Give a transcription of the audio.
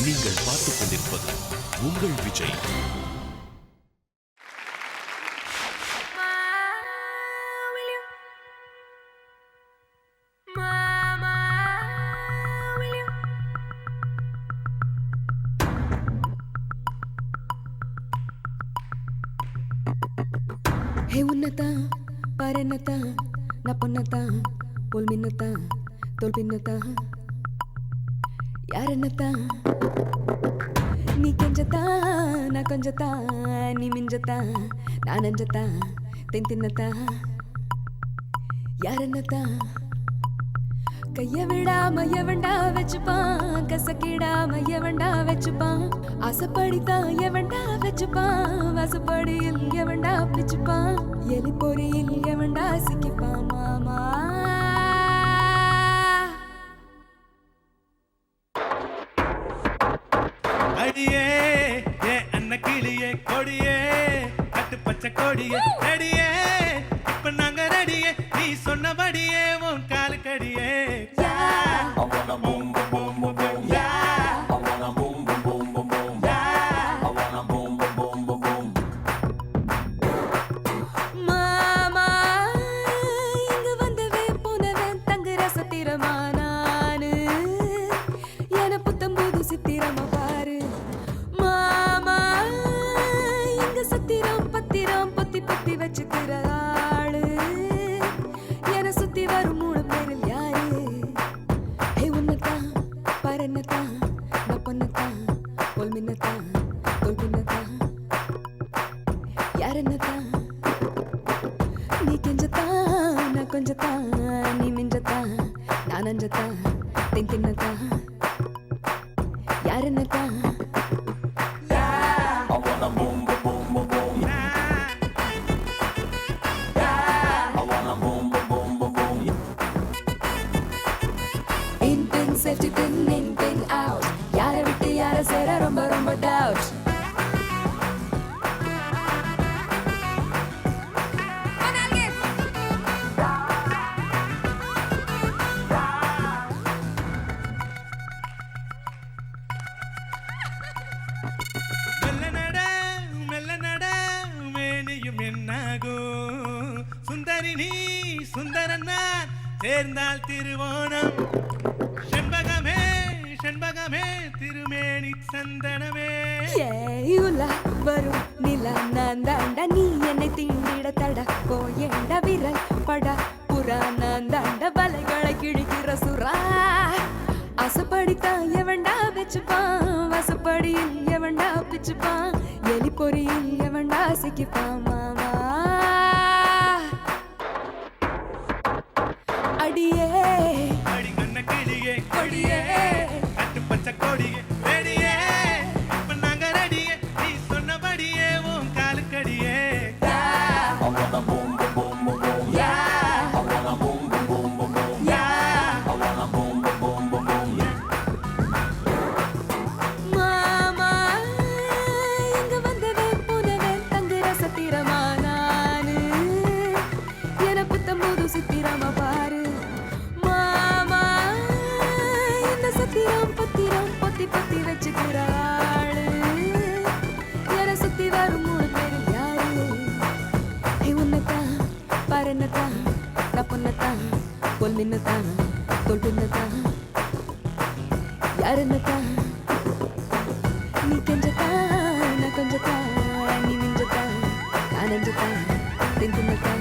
நீங்கள் பார்த்துக் கொண்டிருப்பது உங்கள் விஜய். ஹே உன்னதா பாரன்னதா நான் பொன்னதா போல் மின்னதா தோல் பின்னதா யாரன்னதா நீ கெஞ்சதா நான் கொஞ்சதா நீ மிஞ்சதா நான் அஞ்சதா தென் தின்னதா யாரன்னதா கைய விடாம எவன்டா வச்சுப்பான் கசக்கிடாம எவன்டா வச்சுப்பான் ஆசைப்படித்தான் எவன்டா வச்சுப்பான் வாசப்படியில் எவன்டா பிச்சுப்பான் எலி பொறியில் எவன்டா சிக்கிப்பான் மாமா அடியே ஏ அன்ன கிளியே கொடியே கட்டு பச்சை கொடியே ரெடியே இப்ப நாங்க ரெடியே நீ சொன்னபடியே உன் காலு கடியே மாமா இங்க வந்தவே போனவன் தங்குற சத்திரமா நானு என புத்தம் புது சித்திரமா பாரு மாமா இங்க சத்திரம் பத்திரம் பொத்தி பொத்தி வச்சுக்கிற ஆளு என சுத்தி வரும் மூணு பேரில் யாரு ஹே உன்னதா பாரன்னதா நான் பொன்னதா போல் மின்னதா தோல் பின்னதா யாரன்னதா நீ கெஞ்சதா நான் கொஞ்சதா நீ மிஞ்சதா நான் அஞ்சதா தென் தின்னதா யாரன்னதா in pin safety pin in pin out யாரை விட்டு யாரை சேர ரொம்ப ரொம்ப டவுட் மெல்ல நட மேனியும் என்னாகும் சுந்தரி நீ சுந்தரனார் சேர்ந்தால் திருவோணம் செண்பகமே செண்பகமே திருமேனி சந்தனமே ஏயுலா வரும் நிலா நான் தாண்டா நீ என்னை தீண்டிட தட போயேண்டா விரல் படா புறா நான் தாண்டா வலைகளை கிழிக்கிற சுறா ஆசைப்படித்தான் எவன்டா வச்சுப்பான் வாசப்படியில் எவன்டா பிச்சுப்பான் எலி பொறியில் எவன்டா சிக்கிப்பான் மாமா அடியே அடி கண்ண கிளியே கொடியே கட்டு பச்சை கொடியே ரெடியே இப்ப நாங்க ரெடியே நீ சொன்னபடியே உன் காலு கடியே மாமா இங்க வந்தவே போனவே தங்குற சத்திரமா நானு என புத்தம் புது சித்திரமா பாரு மாமா இந்த சத்திரம் பத்திரம் பொத்தி பொத்தி வச்சுக்கிற ஆளு என சுத்தி வரும் மூணு பேரு யாரு ஹே உன்னதா பாரன்னதா நான் பொன்னதா போல் மின்னதா தோல் பின்னதா யாரன்னதா நீ கெஞ்சதா நான் கொஞ்சதா நீ மிஞ்சதா நான் அஞ்சதா தென் தின்னதா